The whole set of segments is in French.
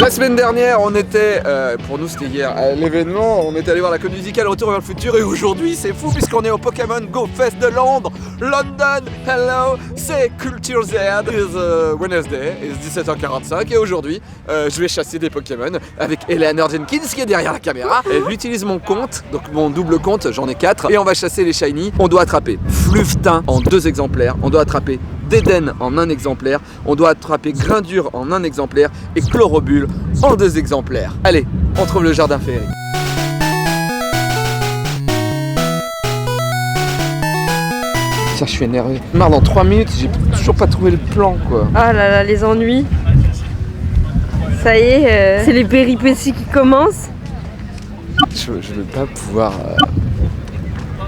La semaine dernière, on était, pour nous c'était hier, à l'événement, on est allé voir la comédie musicale Retour vers le futur et aujourd'hui c'est fou puisqu'on est au Pokémon Go Fest de Londres, London, hello, c'est Culture Z, it's Wednesday, it's 17h45 et aujourd'hui je vais chasser des Pokémon avec Eleanor Jenkins qui est derrière la caméra. Elle utilise mon compte, donc mon double compte, j'en ai 4 et on va chasser les shiny. On doit attraper Fluftin en 2 exemplaires, on doit attraper Déden en 1 exemplaire, on doit attraper Grindure en 1 exemplaire et Chlorobule en 2 exemplaires. Allez, on trouve le jardin féerique. Ça, je suis énervé. Marre, dans 3 minutes, j'ai toujours pas trouvé le plan, quoi. Ah là là, les ennuis. Ça y est, c'est les péripéties qui commencent. Je vais pas pouvoir...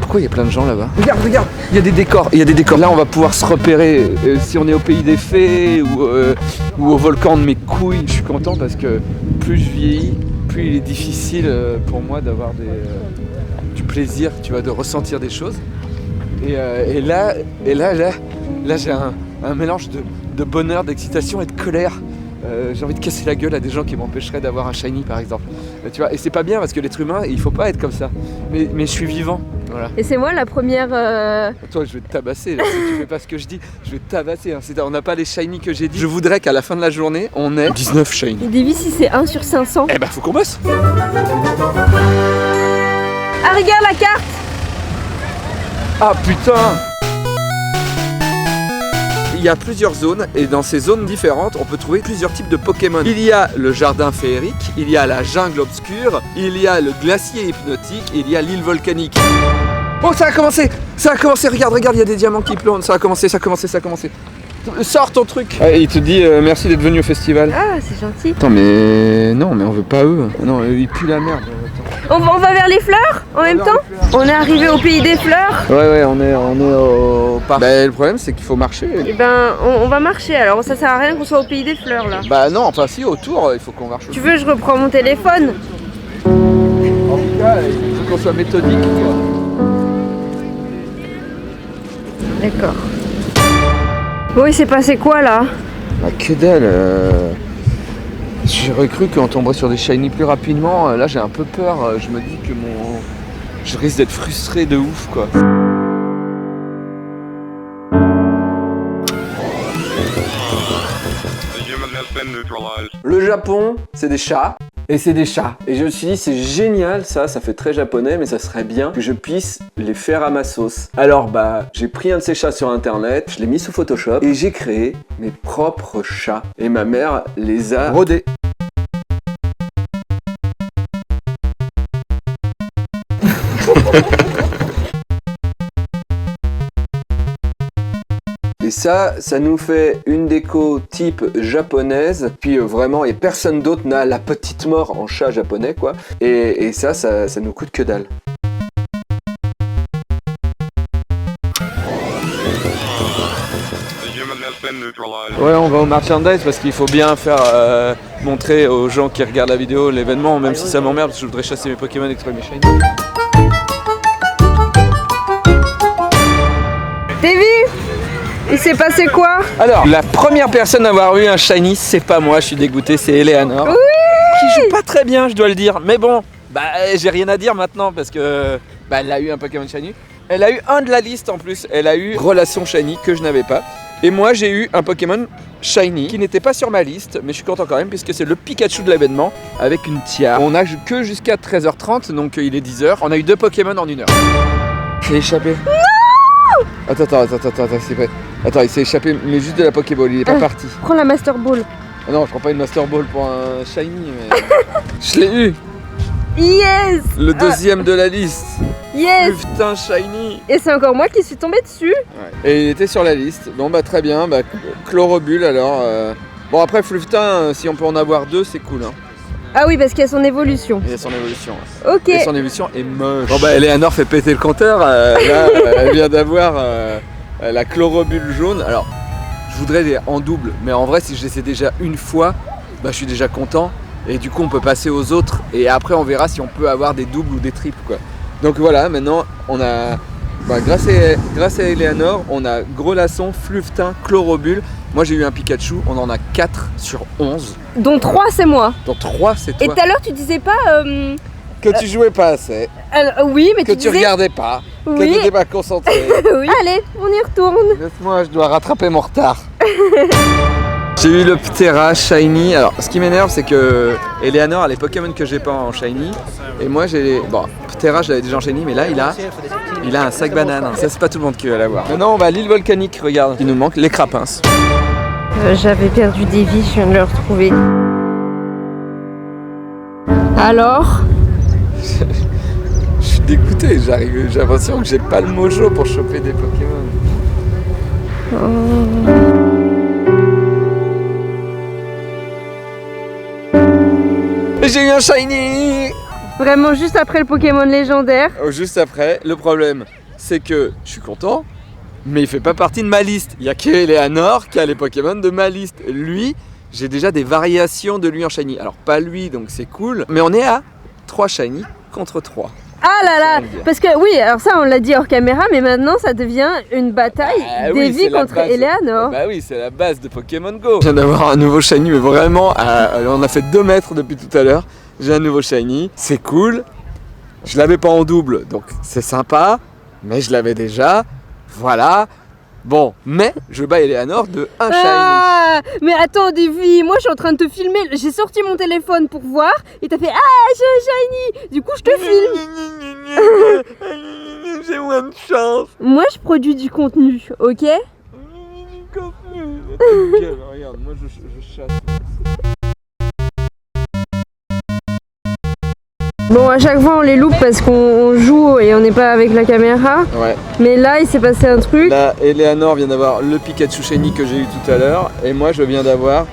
Pourquoi il y a plein de gens là-bas? Regarde, regarde, il y a des décors, il y a des décors. Là, on va pouvoir se repérer si on est au pays des fées ou au volcan de mes couilles. Je suis content parce que plus je vieillis, plus il est difficile pour moi d'avoir du plaisir, tu vois, de ressentir des choses. Et là, j'ai un mélange de bonheur, d'excitation et de colère. J'ai envie de casser la gueule à des gens qui m'empêcheraient d'avoir un shiny par exemple. Tu vois, et c'est pas bien parce que l'être humain, il faut pas être comme ça. Mais je suis vivant. Voilà. Et c'est moi la première... Toi, je vais te tabasser, là. Si tu fais pas ce que je dis, je vais te tabasser. Hein. On n'a pas les shiny que j'ai dit. Je voudrais qu'à la fin de la journée, on ait 19 shiny. Davy, si c'est 1 sur 500. Eh ben, faut qu'on bosse. Ah, regarde la carte. Ah, putain. Il y a plusieurs zones et dans ces zones différentes, on peut trouver plusieurs types de Pokémon. Il y a le jardin féerique, il y a la jungle obscure, il y a le glacier hypnotique et il y a l'île volcanique. Oh, ça a commencé, regarde, il y a des diamants qui plantent, ça a commencé. Sors ton truc. Ah, il te dit merci d'être venu au festival. Ah, c'est gentil. Attends, mais non, mais on veut pas eux. Non, ils puent la merde. On va vers les fleurs en même temps. On est arrivé au pays des fleurs. Ouais, on est au parc. Bah, le problème, c'est qu'il faut marcher. Et ben, on va marcher alors. Ça sert à rien qu'on soit au pays des fleurs là. Bah non, enfin si, autour, il faut qu'on marche. Tu veux, je reprends mon téléphone. En tout cas, il faut qu'on soit méthodique, quoi. D'accord. Bon, il s'est passé quoi là? Bah que dalle. J'aurais cru qu'on tomberait sur des shiny plus rapidement. Là, j'ai un peu peur. Je me dis que je risque d'être frustré de ouf, quoi. Le Japon, c'est des chats. Et c'est des chats. Et je me suis dit, c'est génial, ça fait très japonais, mais ça serait bien que je puisse les faire à ma sauce. Alors bah, j'ai pris un de ces chats sur internet, je l'ai mis sous Photoshop, et j'ai créé mes propres chats. Et ma mère les a rodés. Et ça nous fait une déco type japonaise, puis vraiment, et personne d'autre n'a la petite mort en chat japonais, quoi. Et ça nous coûte que dalle. Ouais, on va au merchandise parce qu'il faut bien faire montrer aux gens qui regardent la vidéo l'événement, même si ça m'emmerde parce que je voudrais chasser mes Pokémon et trouver mes shiny. T'as vu? Il s'est passé quoi? Alors, la première personne à avoir eu un shiny, c'est pas moi, je suis dégoûté, c'est Eleanor. Oui! Qui joue pas très bien, je dois le dire. Mais bon, bah j'ai rien à dire maintenant parce que elle a eu un Pokémon shiny. Elle a eu un de la liste en plus. Elle a eu Relation shiny que je n'avais pas. Et moi j'ai eu un Pokémon shiny qui n'était pas sur ma liste, mais je suis content quand même puisque c'est le Pikachu de l'événement avec une tiare. On a que jusqu'à 13h30, donc il est 10h. On a eu 2 Pokémon en 1 heure. Il s'est échappé. Attends, c'est vrai. Attends, il s'est échappé, mais juste de la Pokéball, il est pas parti. Prends la Master Ball. Ah non, je prends pas une Master Ball pour un shiny, mais... Je l'ai eu. Yes. Le deuxième de la liste. Yes. Putain, shiny. Et c'est encore moi qui suis tombée dessus. Ouais. Et il était sur la liste. Bon bah très bien, bah Chlorobule alors. Bon après Fluftin, si on peut en avoir 2, c'est cool, hein. Ah oui, parce qu'il y a son évolution. Il y a son évolution. Ouais. Ok. Et son évolution est moche. Bon bah Eleanor fait péter le compteur. Là, elle vient d'avoir la Chlorobule jaune. Alors, je voudrais les en double, mais en vrai, si je les ai déjà une fois, bah je suis déjà content. Et du coup, on peut passer aux autres. Et après, on verra si on peut avoir des doubles ou des triples, quoi. Donc voilà, maintenant, on a Bah, grâce à Eleanor, on a Grelasson, Fluftin, Chlorobule. Moi j'ai eu un Pikachu, on en a 4 sur 11. Dont 3 c'est moi. Dont 3 c'est toi. Et tout à l'heure tu disais pas... Que tu jouais pas assez. Oui, mais que tu disais... regardais pas. Oui. Que tu n'étais pas concentré. Oui. Allez, on y retourne. Laisse-moi, je dois rattraper mon retard. J'ai eu le Ptera Shiny. Alors, ce qui m'énerve, c'est que Eleanor a les Pokémon que j'ai pas en Shiny. Et moi, j'ai les... Bon, Ptera, je l'avais déjà en Shiny, mais là, il a un sac banane. Ça, c'est pas tout le monde qui va l'avoir. Maintenant, on va à l'île volcanique, regarde. Il nous manque les crapins. J'avais perdu des vies, je viens de le retrouver. Alors? Je suis dégoûté, j'ai l'impression que j'ai pas le mojo pour choper des Pokémon. J'ai eu un Shiny! Vraiment juste après le Pokémon légendaire. Juste après, le problème, c'est que je suis content, mais il fait pas partie de ma liste. Il y a qu'Eleanor qui a les Pokémon de ma liste. Lui, j'ai déjà des variations de lui en Shiny. Alors pas lui, donc c'est cool, mais on est à 3 Shiny contre 3. Ah là là, parce que oui, alors ça on l'a dit hors caméra, mais maintenant ça devient une bataille d'Evie contre Eleanor. Bah oui, c'est la base de Pokémon Go. Je viens d'avoir un nouveau Shiny, mais vraiment, on a fait 2 mètres depuis tout à l'heure. J'ai un nouveau Shiny, c'est cool. Je l'avais pas en double, donc c'est sympa, mais je l'avais déjà. Voilà. Bon, mais je bats Eleanor de un Shiny. Ah, mais attends, Davy, moi je suis en train de te filmer. J'ai sorti mon téléphone pour voir et t'as fait ah, j'ai un Shiny. Du coup, je te filme. J'ai moins de chance. Moi, je produis du contenu, ok? Regarde, moi je chasse. Bon, à chaque fois on les loupe parce qu'on joue et on n'est pas avec la caméra. Ouais. Mais là, il s'est passé un truc. Là, Eleanor vient d'avoir le Pikachu Shiny que j'ai eu tout à l'heure. Et moi, je viens d'avoir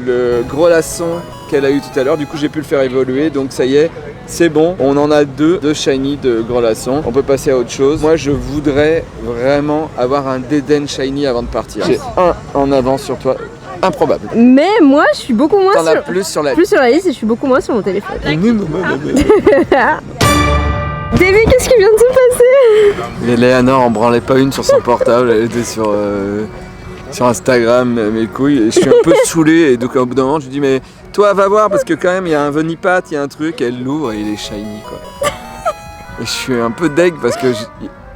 le Grelasson qu'elle a eu tout à l'heure. Du coup, j'ai pu le faire évoluer. Donc, ça y est, c'est bon. On en a 2 Shiny de Grelasson. On peut passer à autre chose. Moi, je voudrais vraiment avoir un Deden Shiny avant de partir. J'ai un en avance sur toi. Improbable. Mais moi, je suis beaucoup moins T'en as plus sur la liste et je suis beaucoup moins sur mon téléphone. Davy, Davy, qu'est-ce qui vient de se passer? Eleanor en branlait pas une sur son portable, elle était sur Instagram, mes couilles, et je suis un peu saoulé, et donc au bout d'un moment je lui dis mais toi va voir parce que quand même il y a un Venipat, il y a un truc, elle l'ouvre et il est shiny quoi. Et je suis un peu deg parce que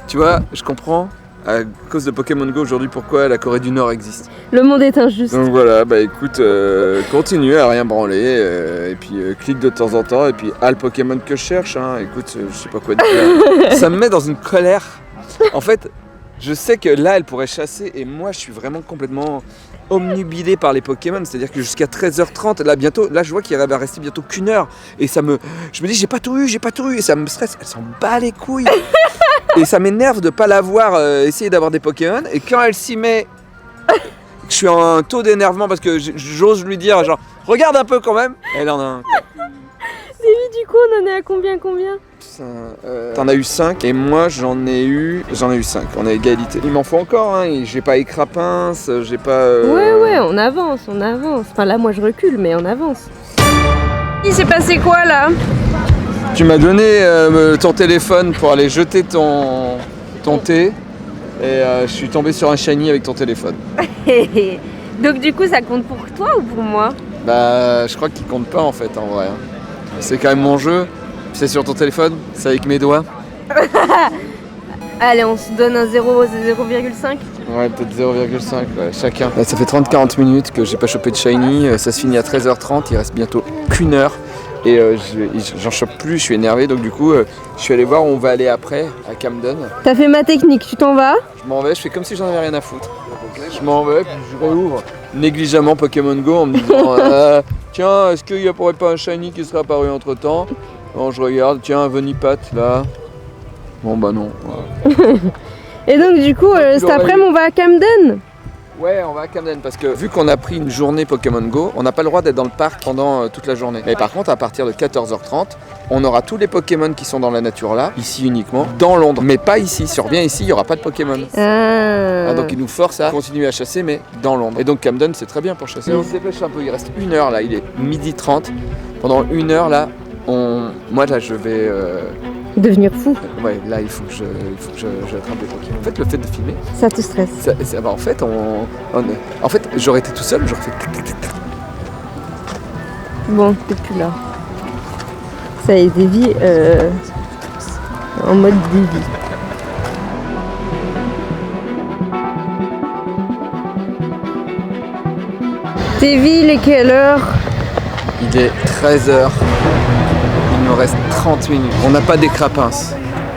tu vois, je comprends à cause de Pokémon Go aujourd'hui pourquoi la Corée du Nord existe. Le monde est injuste. Donc voilà, bah écoute, continue à rien branler, et puis clique de temps en temps, et puis le Pokémon que je cherche, hein, écoute, je sais pas quoi dire. Ça me met dans une colère. En fait, je sais que là elle pourrait chasser, et moi je suis vraiment complètement omnubilé par les Pokémon, c'est-à-dire que jusqu'à 13h30, là je vois qu'il va rester bientôt qu'une heure, et je me dis j'ai pas tout eu, et ça me stresse, elle s'en bat les couilles. Et ça m'énerve de pas l'avoir essayer d'avoir des Pokémon, et quand elle s'y met, je suis en un taux d'énervement parce que j'ose lui dire genre regarde un peu quand même, elle en a un. Davy, du coup on en est à combien? T'en as eu 5 et moi j'en ai eu 5, on a égalité. Il m'en faut encore, hein, et j'ai pas Écrapince, j'ai pas... Ouais, on avance. Enfin là moi je recule mais on avance. Il s'est passé quoi là? Tu m'as donné ton téléphone pour aller jeter ton thé, et je suis tombé sur un Shiny avec ton téléphone. Donc du coup ça compte pour toi ou pour moi? Bah je crois qu'il compte pas en fait en vrai. C'est quand même mon jeu, c'est sur ton téléphone, c'est avec mes doigts. Allez, on se donne un 0,5. Ouais, peut-être 0,5 ouais, chacun. Là, ça fait 30-40 minutes que j'ai pas chopé de Shiny, ça se finit à 13h30, il reste bientôt qu'une heure. Et j'en chope plus, je suis énervé, donc du coup je suis allé voir où on va aller après, à Camden. T'as fait ma technique, tu t'en vas? Je m'en vais, je fais comme si j'en avais rien à foutre. Je m'en vais, puis je réouvre négligemment Pokémon Go en me disant tiens, est-ce qu'il n'y aurait pas un Shiny qui serait apparu entre temps? Bon, je regarde, tiens, un Venipat là. Bon bah non. Voilà. Et donc du coup, cet après-midi on va à Camden? Ouais, on va à Camden parce que vu qu'on a pris une journée Pokémon Go, on n'a pas le droit d'être dans le parc pendant toute la journée. Mais par contre, à partir de 14h30, on aura tous les Pokémon qui sont dans la nature là, ici uniquement, dans Londres. Mais pas ici, si on revient ici, il n'y aura pas de Pokémon. Donc ils nous forcent à continuer à chasser, mais dans Londres. Et donc Camden, c'est très bien pour chasser. On se dépêche un peu, il reste 1 heure là, il est 12h30. Pendant 1 heure là, moi là je vais Devenir fou, Ouais, là il faut que je attrape des Pokémon. En fait, le fait de filmer, ça te stresse. en fait, en fait, j'aurais été tout seul, j'aurais fait tac, tac, tac, tac. Bon, t'es plus là. Ça y est, Davy, en mode Davy. Davy, il est quelle heure? Il est 13h. Il nous reste 30 minutes. On n'a pas d'écrapins.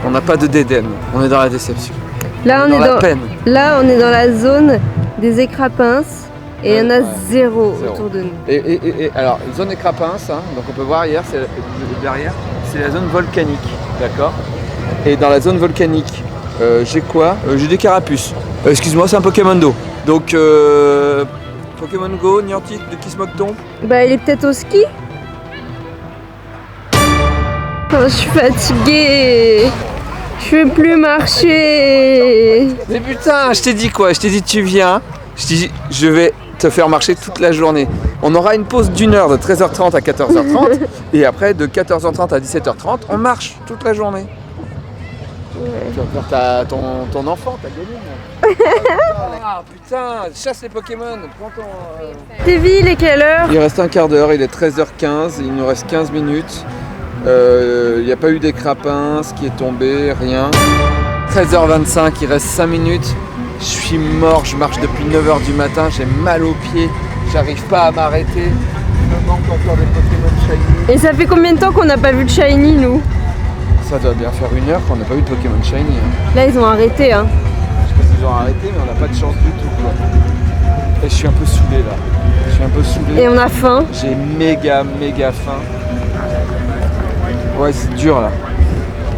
On n'a pas de dédème. On est dans la déception. Là, on est dans la peine. Là, on est dans la zone des écrapins et il y en a zéro Zéro. autour de nous. Et alors, zone écrapins, hein, donc on peut voir hier, derrière, c'est la zone volcanique. D'accord. Et dans la zone volcanique, j'ai quoi? J'ai des carapuces. Excuse-moi, c'est un Pokémon d'eau. Donc, Pokémon Go, Niantic, de qui se moque-t-on? Bah, il est peut-être au ski? Oh, je suis fatiguée. Je peux plus marcher. Mais putain, je t'ai dit quoi? Je t'ai dit tu viens. Je t'ai dit je vais te faire marcher toute la journée. On aura une pause d'une heure de 13h30 à 14h30 et après de 14h30 à 17h30 on marche toute la journée. Ouais. Tu vas faire ton enfant, t'as gagné. Ah putain, chasse les Pokémon. Prends ton. Davy, il est quelle heure? Il reste un quart d'heure, il est 13h15, il nous reste 15 minutes. Il n'y a pas eu d'écrapins, ce qui est tombé, rien. 13h25, il reste 5 minutes. Je suis mort, je marche depuis 9h du matin, j'ai mal aux pieds, j'arrive pas à m'arrêter. Il me manque encore des Pokémon Shiny. Et ça fait combien de temps qu'on n'a pas vu de Shiny, nous? Ça doit bien faire 1 heure qu'on n'a pas eu de Pokémon Shiny. Hein. Là, ils ont arrêté, hein. Je sais pas s'ils ont arrêté, mais on n'a pas de chance du tout. Quoi. Et je suis un peu saoulé là. Je suis un peu saoulé. Et on a faim. J'ai méga faim. Ouais, c'est dur là.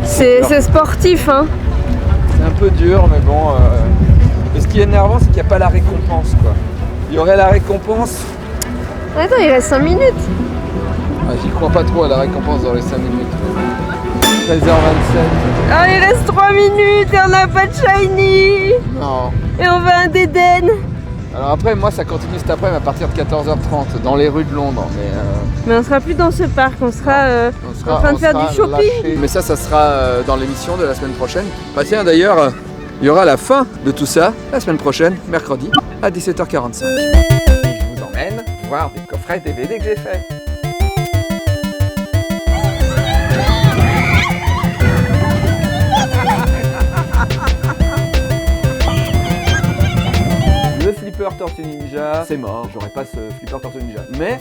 C'est sportif, hein. C'est un peu dur, mais bon. Et ce qui est énervant, c'est qu'il n'y a pas la récompense, quoi. Il y aurait la récompense. Attends, il reste 5 minutes. Ah, j'y crois pas trop à la récompense dans les 5 minutes. 13h27. Ah, il reste 3 minutes et on n'a pas de Shiny. Non. Et on veut un Dédenne. Alors après, moi, ça continue cet après-midi à partir de 14h30 dans les rues de Londres. Mais on sera plus dans ce parc, on sera en train de faire du shopping. Lâché. Mais ça sera dans l'émission de la semaine prochaine. Bah tiens, d'ailleurs, il y aura la fin de tout ça la semaine prochaine, mercredi, à 17h45. Et je vous emmène voir des coffrets DVD que j'ai faits. Le flipper Tortue Ninja, c'est mort, j'aurais pas ce flipper Tortue Ninja. Mais